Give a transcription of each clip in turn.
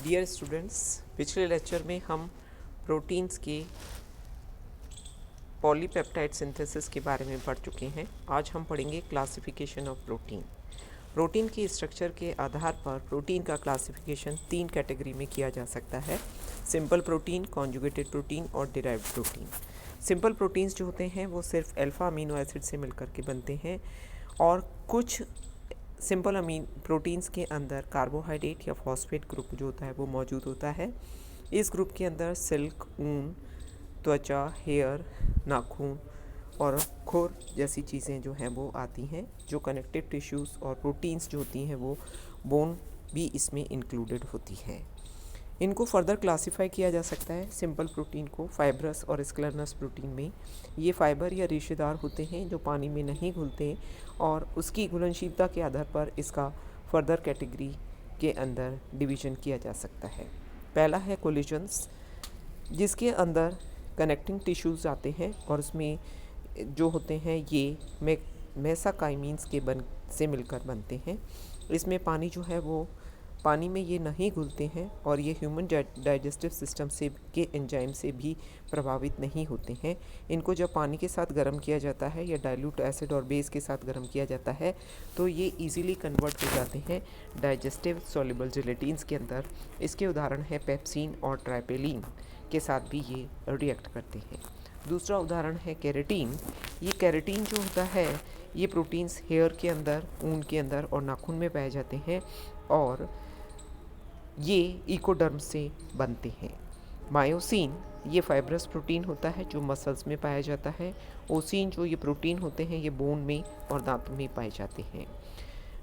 Dear students, पिछले lecture में हम प्रोटीन्स के पॉलीपेप्टाइड सिंथेसिस के बारे में पढ़ चुके हैं। आज हम पढ़ेंगे क्लासिफिकेशन ऑफ प्रोटीन। प्रोटीन की स्ट्रक्चर के आधार पर प्रोटीन का क्लासिफिकेशन 3 कैटेगरी में किया जा सकता है: सिंपल प्रोटीन, कॉन्जुगेटेड प्रोटीन और डिराइव्ड प्रोटीन। सिंपल प्रोटीन्स जो होते हैं वो सिर्फ अल्फ़ा अमीनो एसिड से मिलकर के बनते हैं और कुछ सिंपल अमीन प्रोटीन्स के अंदर कार्बोहाइड्रेट या फॉस्फेट ग्रुप जो होता है वो मौजूद होता है। इस ग्रुप के अंदर सिल्क, ऊन, त्वचा, हेयर, नाखून और खुर जैसी चीज़ें जो हैं वो आती हैं। जो कनेक्टिव टिश्यूज़ और प्रोटीन्स जो होती हैं वो बोन भी इसमें इंक्लूडेड होती है। इनको फर्दर क्लासिफाई किया जा सकता है सिंपल प्रोटीन को फाइब्रस और स्क्लेरनस प्रोटीन में। ये फाइबर या रेशेदार होते हैं जो पानी में नहीं घुलते और उसकी घुलनशीलता के आधार पर इसका फर्दर कैटेगरी के अंदर डिवीज़न किया जा सकता है। पहला है कोलेजन्स, जिसके अंदर कनेक्टिंग टिश्यूज़ आते हैं और उसमें जो होते हैं ये मेसाकाइमीन्स के से मिलकर बनते हैं। इसमें पानी जो है वो पानी में ये नहीं घुलते हैं और ये ह्यूमन डाइजेस्टिव सिस्टम से के एंजाइम से भी प्रभावित नहीं होते हैं। इनको जब पानी के साथ गर्म किया जाता है या डाइल्यूट एसिड और बेस के साथ गर्म किया जाता है तो ये इजीली कन्वर्ट हो जाते हैं डाइजेस्टिव सॉल्युबल जेलेटिन्स के अंदर। इसके उदाहरण है पेप्सिन और ट्राइपेलिन के साथ भी ये रिएक्ट करते हैं। दूसरा उदाहरण है केराटिन। ये केराटिन जो होता है ये प्रोटीन्स हेयर के अंदर, ऊन के अंदर और नाखून में पाए जाते हैं और ये इकोडर्म से बनते हैं। मायोसिन ये फाइब्रस प्रोटीन होता है जो मसल्स में पाया जाता है। ओसिन जो ये प्रोटीन होते हैं ये बोन में और दांतों में पाए जाते हैं।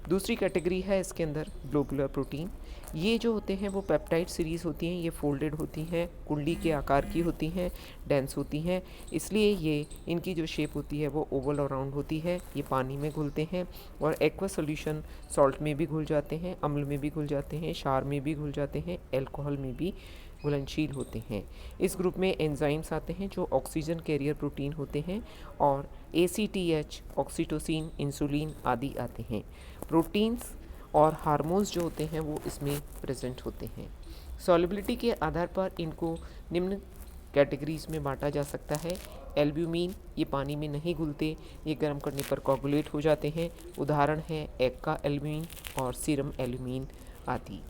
दूसरी कैटेगरी है इसके अंदर ग्लोबुलर प्रोटीन। ये जो होते हैं वो पेप्टाइड सीरीज़ होती हैं, ये फोल्डेड होती हैं, कुंडली के आकार की होती हैं, डेंस होती हैं, इसलिए ये इनकी जो शेप होती है वो ओवल और राउंड होती है। ये पानी में घुलते हैं और एक्वा सॉल्यूशन सॉल्ट में भी घुल जाते हैं, अम्ल में भी घुल जाते हैं, क्षार में भी घुल जाते हैं, अल्कोहल में भी घुलनशील होते हैं। इस ग्रुप में एंजाइम्स आते हैं जो ऑक्सीजन कैरियर प्रोटीन होते हैं और ACTH, ऑक्सीटोसिन, इंसुलिन आदि आते हैं। प्रोटीन्स और हार्मोन्स जो होते हैं वो इसमें प्रेजेंट होते हैं। सॉल्युबिलिटी के आधार पर इनको निम्न कैटेगरीज में बांटा जा सकता है। एल्ब्यूमिन ये पानी में नहीं घुलते, ये गर्म करने पर कोगुलेट हो जाते हैं। उदाहरण है एक्का एल्ब्यूमिन और सीरम एल्ब्यूमिन आदि।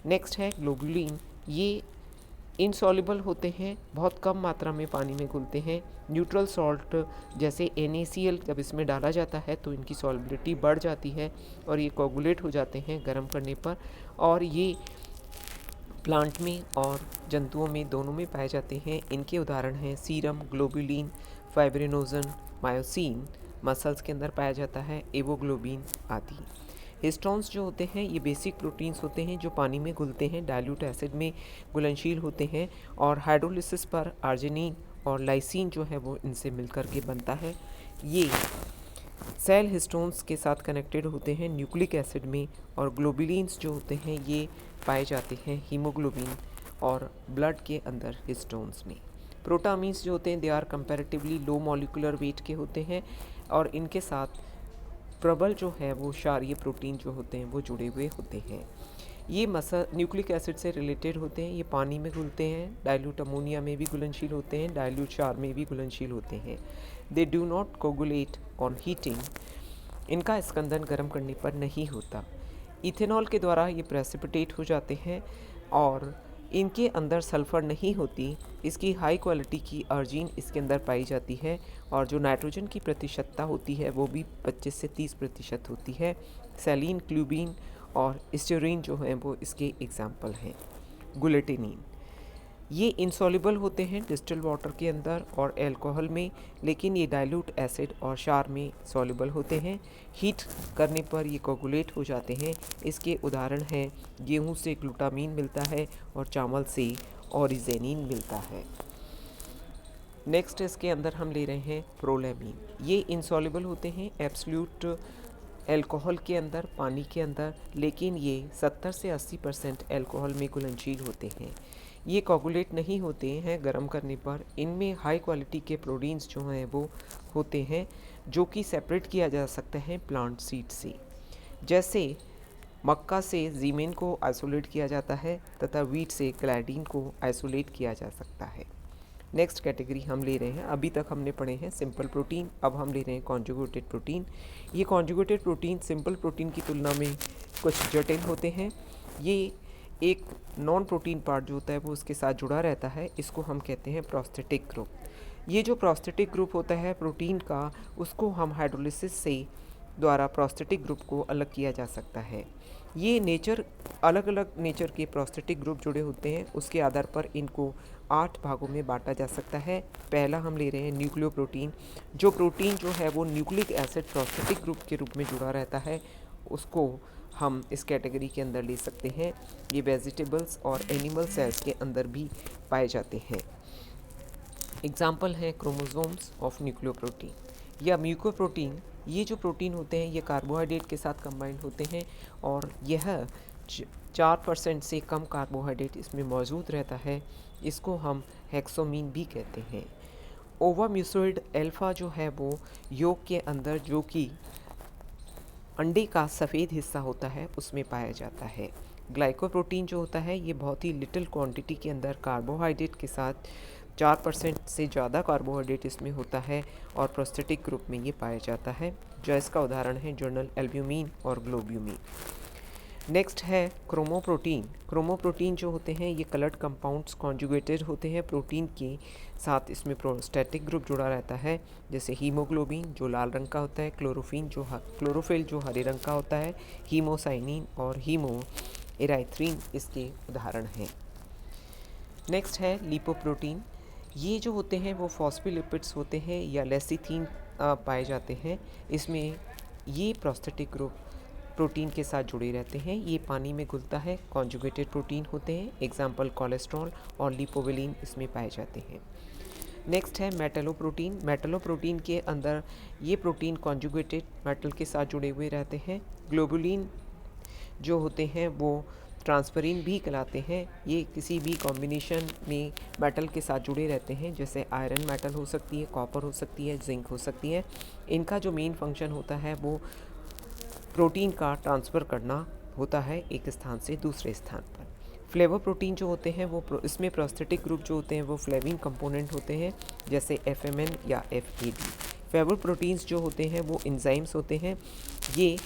नेक्स्ट है ग्लोबुलिन। ये इनसॉल्युबल होते हैं, बहुत कम मात्रा में पानी में घुलते हैं। न्यूट्रल सॉल्ट जैसे NaCl जब इसमें डाला जाता है तो इनकी सॉल्युबिलिटी बढ़ जाती है और ये कोगुलेट हो जाते हैं गर्म करने पर और ये प्लांट में और जंतुओं में दोनों में पाए जाते हैं। इनके उदाहरण हैं serum, globulin, fibrinogen, myosin muscles के अंदर पाया जाता है, एवोग्लोबिन आदि। हिस्टोन्स जो होते हैं ये बेसिक प्रोटीन्स होते हैं जो पानी में घुलते हैं, डाइल्यूट एसिड में घुलनशील होते हैं और हाइड्रोलिसिस पर आर्जिनिन और लाइसिन जो है वो इनसे मिलकर के बनता है। ये सेल हिस्टोन्स के साथ कनेक्टेड होते हैं न्यूक्लिक एसिड में और ग्लोबुलिन्स जो होते हैं ये पाए जाते हैं हीमोग्लोबिन और ब्लड के अंदर हिस्टोन्स में। प्रोटामीन्स जो होते हैं they are comparatively low molecular weight के होते हैं और इनके साथ प्रबल जो है वो क्षारीय प्रोटीन जो होते हैं वो जुड़े हुए होते हैं। ये मसल न्यूक्लिक एसिड से रिलेटेड होते हैं, ये पानी में घुलते हैं, डाइल्यूट अमोनिया में भी घुलनशील होते हैं, डाइल्यूट क्षार में भी घुलनशील होते हैं। They do not coagulate on heating, इनका स्कंदन गर्म करने पर नहीं होता। इथेनॉल के द्वारा ये प्रेसिपिटेट हो जाते हैं और इनके अंदर सल्फ़र नहीं होती। इसकी हाई क्वालिटी की अर्जिन इसके अंदर पाई जाती है और जो नाइट्रोजन की प्रतिशतता होती है वो भी 25 से 30% होती है। सेलिन, क्लूबिन और स्टीरीन जो हैं वो इसके एग्जाम्पल हैं। गुलेटिनिन ये इंसॉल्युबल होते हैं डिस्टिल वाटर के अंदर और अल्कोहल में, लेकिन ये डाइल्यूट एसिड और क्षार में सॉल्युबल होते हैं। हीट करने पर ये कोगुलेट हो जाते हैं। इसके उदाहरण हैं गेहूं से ग्लूटामीन मिलता है और चावल से ऑरिजेनिन मिलता है। नेक्स्ट इसके अंदर हम ले रहे हैं प्रोलैमीन। ये इंसॉल्युबल होते हैं एब्सोल्यूट अल्कोहल के अंदर, पानी के अंदर, लेकिन ये 70 से 80% अल्कोहल में घुलनशील होते हैं। ये कोगुलेट नहीं होते हैं गर्म करने पर। इनमें हाई क्वालिटी के प्रोटीन्स जो हैं वो होते हैं जो कि सेपरेट किया जा सकता है प्लांट सीड से। जैसे मक्का से जीमेन को आइसोलेट किया जाता है तथा वीट से ग्लाइडीन को आइसोलेट किया जा सकता है। नेक्स्ट कैटेगरी हम ले रहे हैं, अभी तक हमने पढ़े हैं सिंपल प्रोटीन, अब हम ले रहे हैं कॉन्जुगेटेड प्रोटीन। ये कॉन्जुगेटेड प्रोटीन सिंपल प्रोटीन की तुलना में कुछ जटिल होते हैं। ये एक नॉन प्रोटीन पार्ट जो होता है वो उसके साथ जुड़ा रहता है, इसको हम कहते हैं प्रोस्थेटिक ग्रुप। ये जो प्रोस्थेटिक ग्रुप होता है प्रोटीन का, उसको हम हाइड्रोलिसिस से द्वारा प्रोस्थेटिक ग्रुप को अलग किया जा सकता है। ये अलग अलग नेचर के प्रोस्थेटिक ग्रुप जुड़े होते हैं, उसके आधार पर इनको 8 भागों में बांटा जा सकता है। पहला हम ले रहे हैं न्यूक्लियोप्रोटीन। जो प्रोटीन जो है वो न्यूक्लिक एसिड प्रोस्थेटिक ग्रुप के रूप में जुड़ा रहता है, उसको हम इस कैटेगरी के अंदर ले सकते हैं। ये वेजिटेबल्स और एनिमल सेल्स के अंदर भी पाए जाते हैं। एग्जाम्पल है क्रोमोसोम्स ऑफ न्यूक्लियोप्रोटीन या म्यूकोप्रोटीन। ये जो प्रोटीन होते हैं ये कार्बोहाइड्रेट के साथ कंबाइंड होते हैं और यह 4% से कम कार्बोहाइड्रेट इसमें मौजूद रहता है, इसको हम हेक्सोमीन भी कहते हैं। ओवाम्यूसोइड अल्फा जो है वो योग के अंदर, जो कि अंडे का सफ़ेद हिस्सा होता है, उसमें पाया जाता है। ग्लाइकोप्रोटीन जो होता है ये बहुत ही लिटिल क्वांटिटी के अंदर कार्बोहाइड्रेट के साथ 4% से ज़्यादा कार्बोहाइड्रेट इसमें होता है और प्रोस्थेटिक ग्रुप में ये पाया जाता है, जो इसका उदाहरण है जर्नल एल्ब्यूमिन और ग्लोब्यूमिन। नेक्स्ट है क्रोमोप्रोटीन। क्रोमोप्रोटीन जो होते हैं ये कलर्ड कंपाउंड्स कॉन्जुगेटेड होते हैं प्रोटीन के साथ, इसमें प्रोस्थेटिक ग्रुप जुड़ा रहता है, जैसे हीमोग्लोबिन जो लाल रंग का होता है, क्लोरोफिल जो हरे रंग का होता है, हीमोसाइनिन और हीमो एराइथ्रिन इसके उदाहरण हैं। नेक्स्ट है लिपोप्रोटीन। ये जो होते हैं वो फॉस्फोलिपिड्स होते हैं या लेसिथीन पाए जाते हैं। इसमें ये प्रोस्थेटिक ग्रुप प्रोटीन के साथ जुड़े रहते हैं, ये पानी में घुलता है, कॉन्जुगेटेड प्रोटीन होते हैं। एग्जाम्पल कोलेस्ट्रॉल और लिपोविलिन इसमें पाए जाते हैं। नेक्स्ट है मेटलोप्रोटीन। मेटलोप्रोटीन के अंदर ये प्रोटीन कॉन्जुगेटेड मेटल के साथ जुड़े हुए रहते हैं। ग्लोबुलिन जो होते हैं वो ट्रांसफरिन भी कहलाते हैं। ये किसी भी कॉम्बिनेशन में मेटल के साथ जुड़े रहते हैं, जैसे आयरन मेटल हो सकती है, कॉपर हो सकती है, जिंक हो सकती है। इनका जो मेन फंक्शन होता है वो प्रोटीन का ट्रांसफ़र करना होता है एक स्थान से दूसरे स्थान पर। फ्लेवो प्रोटीन जो होते हैं वो इसमें प्रोस्थेटिक ग्रुप जो होते हैं वो फ्लेविन कंपोनेंट होते हैं, जैसे FMN या FAD। फ्लेवो प्रोटीन्स जो होते हैं वो एंजाइम्स होते हैं, ये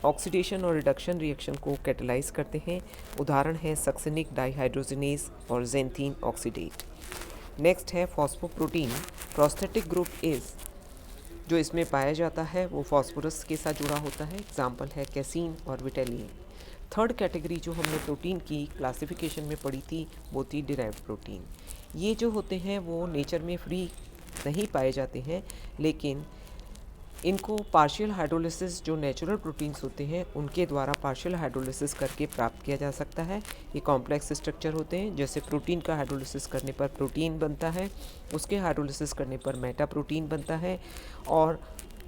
ऑक्सीडेशन और रिडक्शन रिएक्शन को कैटेलाइज करते हैं। उदाहरण है सक्सिनिक डाइहाइड्रोजिनेज और जेंथीन ऑक्सीडेट। नेक्स्ट है फॉस्फोप्रोटीन। प्रोस्थेटिक ग्रुप जो इसमें पाया जाता है वो फास्फोरस के साथ जुड़ा होता है। एग्जाम्पल है कैसीन और विटेलिन। थर्ड कैटेगरी जो हमने प्रोटीन की क्लासिफिकेशन में पढ़ी थी वो थी डिराइव्ड प्रोटीन। ये जो होते हैं वो नेचर में फ्री नहीं पाए जाते हैं, लेकिन इनको पार्शियल हाइड्रोलिसिस जो नेचुरल प्रोटीन्स होते हैं उनके द्वारा पार्शियल हाइड्रोलिसिस करके प्राप्त किया जा सकता है। ये कॉम्प्लेक्स स्ट्रक्चर होते हैं, जैसे प्रोटीन का हाइड्रोलिसिस करने पर प्रोटीन बनता है, उसके हाइड्रोलिसिस करने पर मेटा प्रोटीन बनता है और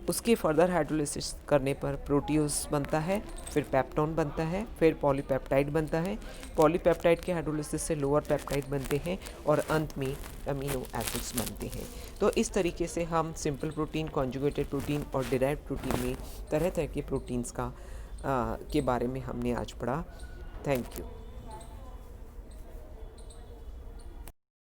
उसके फर्दर हाइड्रोलिसिस करने पर प्रोटियोस बनता है, फिर पेप्टोन बनता है, फिर पॉलीपेप्टाइड बनता है। पॉलीपेप्टाइड के हाइड्रोलिसिस से लोअर पेप्टाइड बनते हैं और अंत में अमीनो एसिड्स बनते हैं। तो इस तरीके से हम सिंपल प्रोटीन, कॉन्जुगेटेड प्रोटीन और डिराइव्ड प्रोटीन में तरह तरह के प्रोटीन्स के बारे में हमने आज पढ़ा। Thank you.